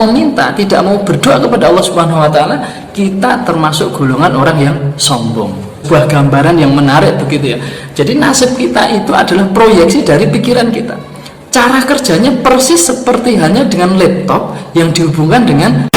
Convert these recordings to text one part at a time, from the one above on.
meminta, tidak mau berdoa kepada Allah Subhanahu wa taala, kita termasuk golongan orang yang sombong. Sebuah gambaran yang menarik begitu ya. Jadi nasib kita itu adalah proyeksi dari pikiran kita. Cara kerjanya persis seperti hanya dengan laptop yang dihubungkan dengan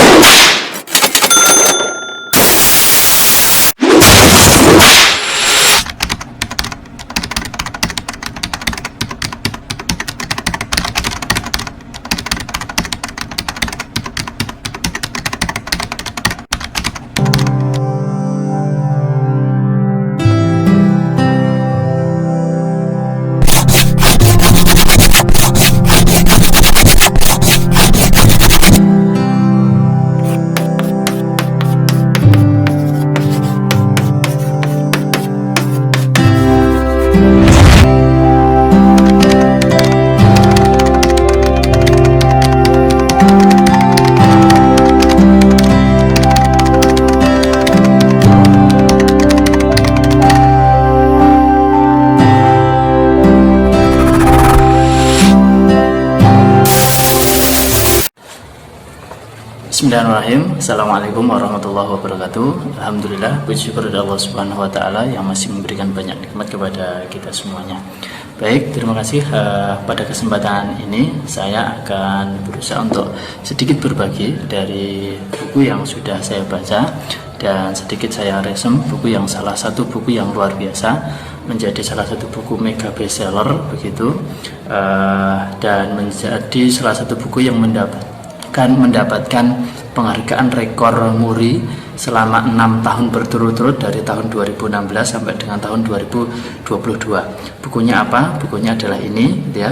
Bismillahirrahmanirrahim. Assalamualaikum warahmatullahi wabarakatuh. Alhamdulillah, puji syukur kepada Allah Subhanahu wa taala yang masih memberikan banyak nikmat kepada kita semuanya. Baik, terima kasih. Pada kesempatan ini saya akan berusaha untuk sedikit berbagi dari buku yang sudah saya baca dan sedikit saya resum buku yang salah satu buku yang luar biasa, menjadi salah satu buku mega bestseller begitu, dan menjadi salah satu buku yang mendapatkan penghargaan rekor muri selama 6 tahun berturut-turut dari tahun 2016 sampai dengan tahun 2022. Bukunya apa? Bukunya adalah ini ya,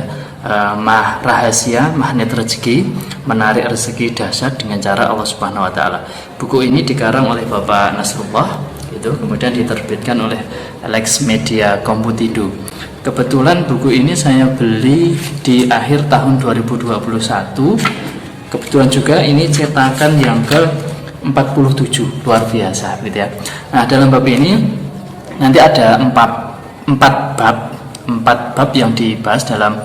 Rahasia Magnet Rezeki, Menarik Rezeki Dahsyat dengan Cara Allah Subhanahu wa taala. Buku ini dikarang oleh Bapak Nasrullah itu, kemudian diterbitkan oleh Lex Media Komputindo. Kebetulan buku ini saya beli di akhir tahun 2021. Kebetulan juga ini cetakan yang ke-47, luar biasa gitu ya. Nah, dalam bab ini nanti ada empat bab yang dibahas dalam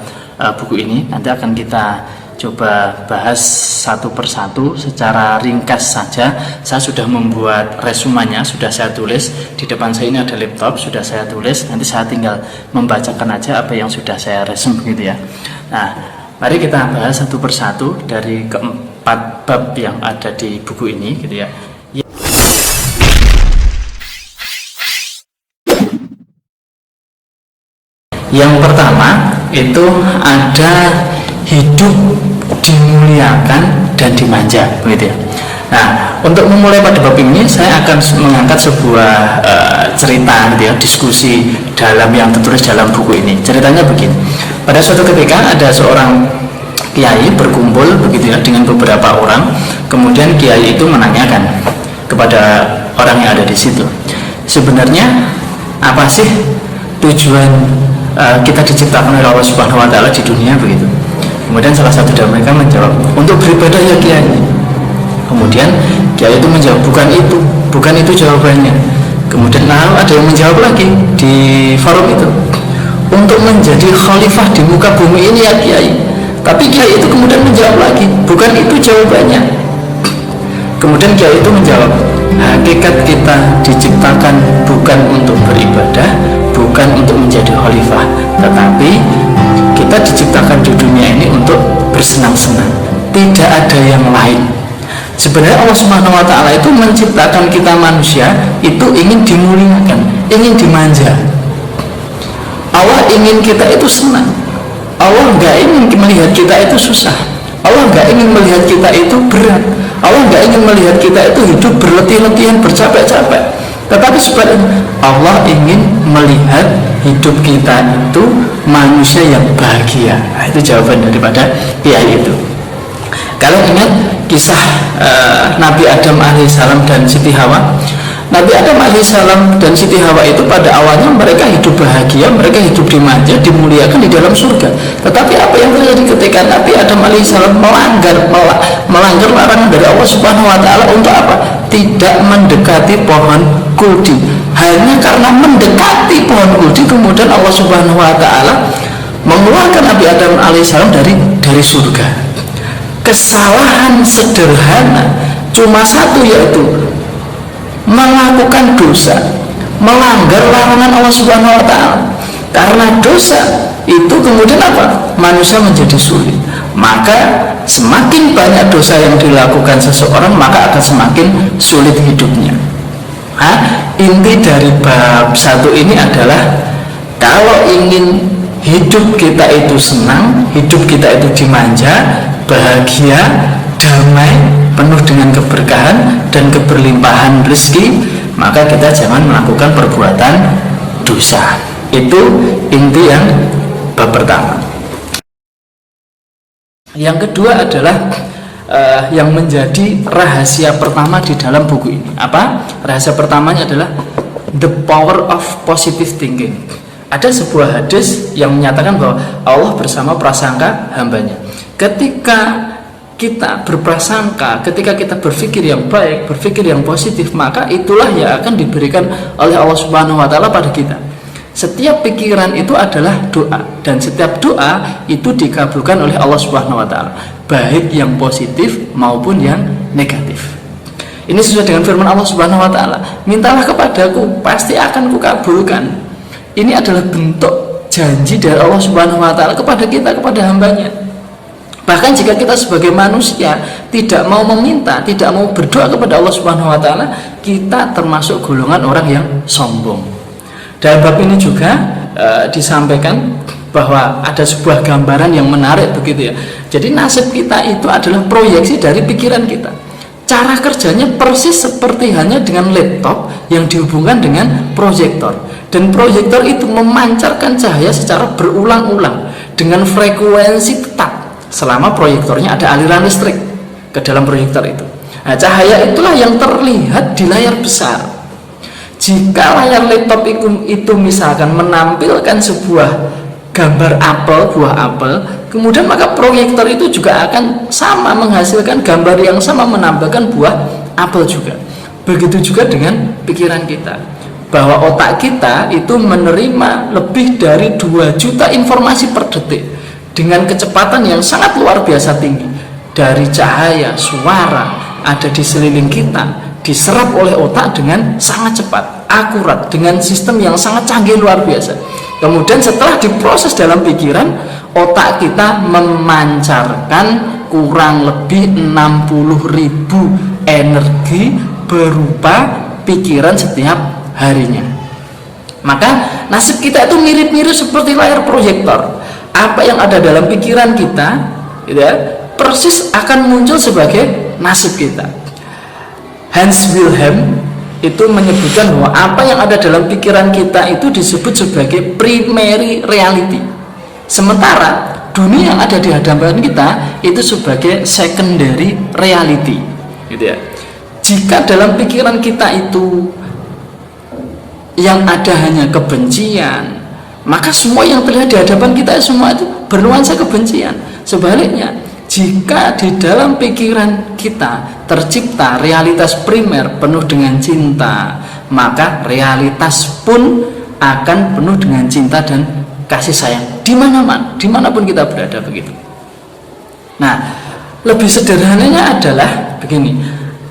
buku ini. Nanti akan kita coba bahas satu persatu secara ringkas saja. Saya sudah membuat resumanya, sudah saya tulis. Di depan saya ini ada laptop, sudah saya tulis. Nanti saya tinggal membacakan aja apa yang sudah saya resum gitu ya. Nah, mari kita bahas satu persatu dari keempat bab yang ada di buku ini gitu ya. Yang pertama itu ada hidup dimuliakan dan dimanja begitu ya. Nah, untuk memulai pada bab ini saya akan mengangkat sebuah cerita gitu ya, diskusi dalam yang tertulis dalam buku ini. Ceritanya begini. Pada suatu ketika ada seorang kiai berkumpul begitu ya dengan beberapa orang. Kemudian kiai itu menanyakan kepada orang yang ada di situ, sebenarnya apa sih tujuan kita diciptakan oleh Allah Subhanahu wa taala di dunia begitu. Kemudian salah satu dari mereka menjawab, untuk beribadah ya kiai. Kemudian kiai itu menjawab, bukan itu jawabannya. Kemudian ada yang menjawab lagi di forum itu, untuk menjadi khalifah di muka bumi ini ya kiai. Tapi kiai itu kemudian menjawab lagi, bukan itu jawabannya. Kemudian kiai itu menjawab, hakikat kita diciptakan bukan untuk beribadah, bukan untuk menjadi khalifah, tetapi kita diciptakan di dunia ini untuk bersenang-senang. Tidak ada yang lain. Sebenarnya Allah Subhanahu wa taala itu menciptakan kita manusia itu ingin dimuliakan, ingin dimanja. Allah ingin kita itu senang. Allah nggak ingin melihat kita itu susah. Allah nggak ingin melihat kita itu berat. Allah nggak ingin melihat kita itu hidup berletih-letihan, bercapek-capek. Tetapi sebaliknya, Allah ingin melihat hidup kita itu manusia yang bahagia. Nah, itu jawaban daripada kiai itu. Kalian ingat kisah Nabi Adam alaihissalam dan Siti Hawa? Nabi Adam alaihissalam dan Siti Hawa itu pada awalnya mereka hidup bahagia, mereka hidup dimanja, dimuliakan di dalam surga. Tetapi apa yang terjadi ketika Nabi Adam alaihissalam melanggar larangan dari Allah Subhanahu wa taala untuk apa? Tidak mendekati pohon kuldi. Hanya karena mendekati pohon kuldi, kemudian Allah Subhanahu wa taala mengeluarkan Nabi Adam alaihissalam dari surga. kesalahan sederhana cuma satu, yaitu melakukan dosa, melanggar larangan Allah Subhanahu wa taala. Karena dosa itu kemudian apa? Manusia menjadi sulit. Maka semakin banyak dosa yang dilakukan seseorang, maka akan semakin sulit hidupnya. Inti dari bab 1 ini adalah kalau ingin hidup kita itu senang, hidup kita itu dimanja, bahagia, damai, penuh dengan keberkahan dan keberlimpahan rezeki, maka kita jangan melakukan perbuatan dosa. Itu inti yang bab pertama. Yang kedua adalah yang menjadi rahasia pertama di dalam buku ini. Apa? Rahasia pertamanya adalah the power of positive thinking. Ada sebuah hadis yang menyatakan bahwa Allah bersama prasangka hambanya. Ketika kita berprasangka, ketika kita berpikir yang baik, berpikir yang positif, maka itulah yang akan diberikan oleh Allah Subhanahu wa taala pada kita. Setiap pikiran itu adalah doa, dan setiap doa itu dikabulkan oleh Allah Subhanahu wa taala, baik yang positif maupun yang negatif. Ini sesuai dengan firman Allah Subhanahu wa taala, mintalah kepadaku, pasti akan kukabulkan. Ini adalah bentuk janji dari Allah Subhanahu wa taala kepada kita, kepada hambanya. Bahkan jika kita sebagai manusia tidak mau meminta, tidak mau berdoa kepada Allah Subhanahu wa taala, kita termasuk golongan orang yang sombong. Dalam bab ini juga disampaikan bahwa ada sebuah gambaran yang menarik begitu ya. Jadi nasib kita itu adalah proyeksi dari pikiran kita. Cara kerjanya persis seperti hanya dengan laptop yang dihubungkan dengan proyektor. Dan proyektor itu memancarkan cahaya secara berulang-ulang dengan frekuensi tetap selama proyektornya ada aliran listrik ke dalam proyektor itu. Nah, cahaya itulah yang terlihat di layar besar. Jika layar laptop itu misalkan menampilkan sebuah gambar apel, buah apel, kemudian maka proyektor itu juga akan sama menghasilkan gambar yang sama, menampilkan buah apel juga. Begitu juga dengan pikiran kita, bahwa otak kita itu menerima lebih dari 2 juta informasi per detik dengan kecepatan yang sangat luar biasa tinggi. Dari cahaya, suara ada di sekeliling kita diserap oleh otak dengan sangat cepat, akurat, dengan sistem yang sangat canggih luar biasa. Kemudian setelah diproses dalam pikiran, otak kita memancarkan kurang lebih 60.000 energi berupa pikiran setiap harinya. Maka nasib kita itu mirip-mirip seperti layar proyektor. Apa yang ada dalam pikiran kita, gitu ya, persis akan muncul sebagai nasib kita. Hans Wilhelm itu menyebutkan bahwa apa yang ada dalam pikiran kita itu disebut sebagai primary reality, sementara dunia yang ada di hadapan kita itu sebagai secondary reality, gitu ya. Jika dalam pikiran kita itu yang ada hanya kebencian, maka semua yang terlihat di hadapan kita semua itu bernuansa kebencian. Sebaliknya, jika di dalam pikiran kita tercipta realitas primer penuh dengan cinta, maka realitas pun akan penuh dengan cinta dan kasih sayang dimanapun kita berada, begitu. Nah, lebih sederhananya adalah begini: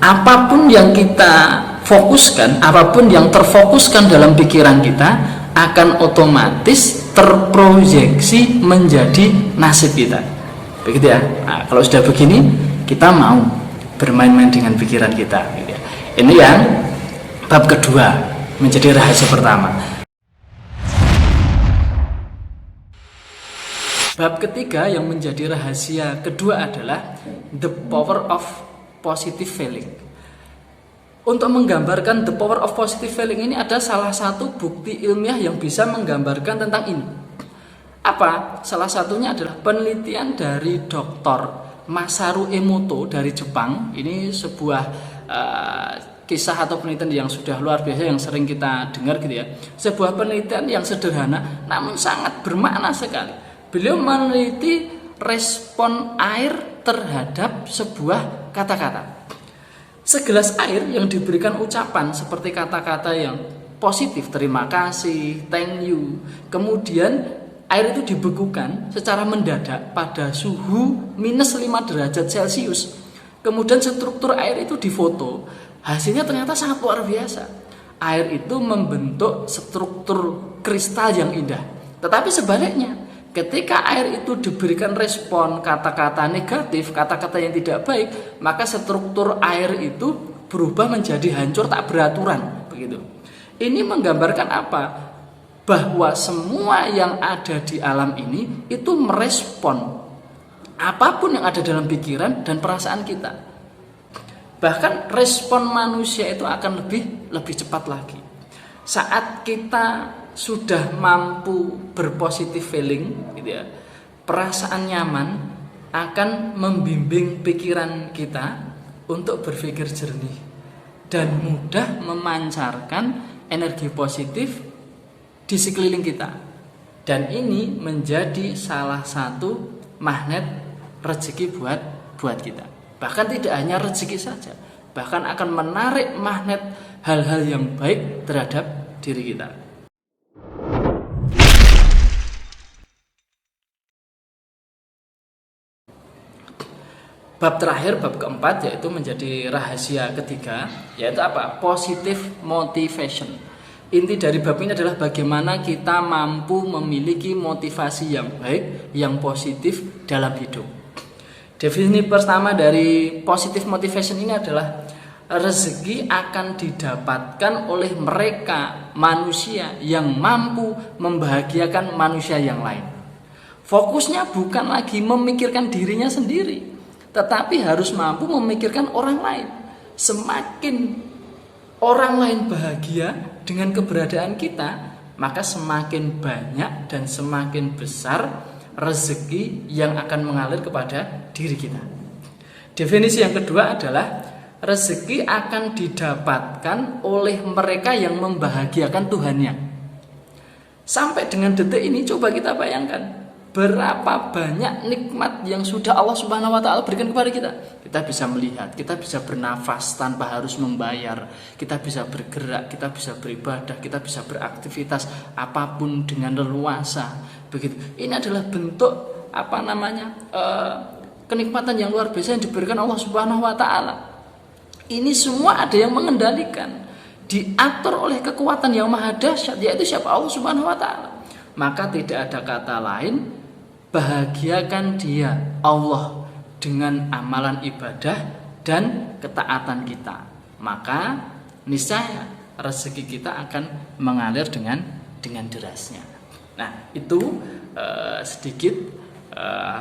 apapun yang kita fokuskan, apapun yang terfokuskan dalam pikiran kita akan otomatis terproyeksi menjadi nasib kita. Begitu ya. Nah, kalau sudah begini, kita mau bermain-main dengan pikiran kita, gitu ya. Ini yang bab kedua, menjadi rahasia pertama. Bab ketiga yang menjadi rahasia kedua adalah the power of positive feeling. Untuk menggambarkan the power of positive feeling ini, ada salah satu bukti ilmiah yang bisa menggambarkan tentang ini. Apa? Salah satunya adalah penelitian dari Dr. Masaru Emoto dari Jepang. Ini sebuah kisah atau penelitian yang sudah luar biasa, yang sering kita dengar, gitu ya. Sebuah penelitian yang sederhana namun sangat bermakna sekali. Beliau meneliti respon air terhadap sebuah kata-kata. Segelas air yang diberikan ucapan seperti kata-kata yang positif, terima kasih, thank you, kemudian air itu dibekukan secara mendadak pada suhu minus 5 derajat Celcius. Kemudian struktur air itu difoto, hasilnya ternyata sangat luar biasa. Air itu membentuk struktur kristal yang indah. Tetapi sebaliknya, ketika air itu diberikan respon kata-kata negatif, kata-kata yang tidak baik, maka struktur air itu berubah menjadi hancur tak beraturan, begitu. Ini menggambarkan apa? Bahwa semua yang ada di alam ini itu merespon apapun yang ada dalam pikiran dan perasaan kita. Bahkan respon manusia itu akan lebih cepat lagi. Saat kita sudah mampu berpositif feeling, gitu ya, perasaan nyaman akan membimbing pikiran kita untuk berpikir jernih dan mudah memancarkan energi positif di sekeliling kita. Dan ini menjadi salah satu magnet rezeki buat kita. Bahkan tidak hanya rezeki saja, bahkan akan menarik magnet hal-hal yang baik terhadap diri kita. Bab terakhir, bab keempat, yaitu menjadi rahasia ketiga, yaitu apa? Positive motivation. Inti dari bab ini adalah bagaimana kita mampu memiliki motivasi yang baik, yang positif dalam hidup. Definisi pertama dari positive motivation ini adalah rezeki akan didapatkan oleh mereka manusia yang mampu membahagiakan manusia yang lain. Fokusnya bukan lagi memikirkan dirinya sendiri, tetapi harus mampu memikirkan orang lain. Semakin orang lain bahagia dengan keberadaan kita, maka semakin banyak dan semakin besar rezeki yang akan mengalir kepada diri kita. Definisi yang kedua adalah rezeki akan didapatkan oleh mereka yang membahagiakan Tuhannya. Sampai dengan detik ini coba kita bayangkan berapa banyak nikmat yang sudah Allah Subhanahu wa taala berikan kepada kita. Kita bisa melihat, kita bisa bernafas tanpa harus membayar, kita bisa bergerak, kita bisa beribadah, kita bisa beraktivitas apapun dengan leluasa. Begitu. Ini adalah bentuk kenikmatan yang luar biasa yang diberikan Allah Subhanahu wa taala. Ini semua ada yang mengendalikan, diatur oleh kekuatan yang maha dahsyat, yaitu siapa? Allah Subhanahu wa taala. Maka tidak ada kata lain, bahagiakan dia, Allah, dengan amalan ibadah dan ketaatan kita. Maka niscaya rezeki kita akan mengalir dengan derasnya. Nah, itu sedikit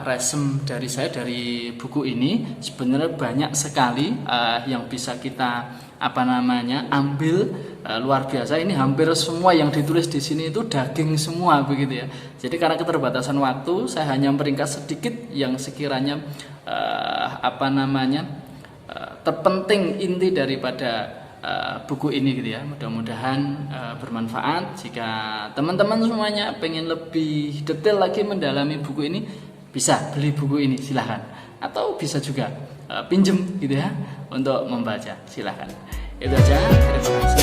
resum dari saya dari buku ini. Sebenarnya banyak sekali yang bisa kita ambil luar biasa. Ini hampir semua yang ditulis di sini itu daging semua, begitu ya. Jadi karena keterbatasan waktu, saya hanya meringkas sedikit yang sekiranya terpenting inti daripada buku ini, gitu ya. Mudah-mudahan bermanfaat. Jika teman-teman semuanya pengen lebih detail lagi mendalami buku ini, bisa beli buku ini, silahkan. Atau bisa juga pinjem, gitu ya, untuk membaca, silahkan. Itu aja, terima kasih.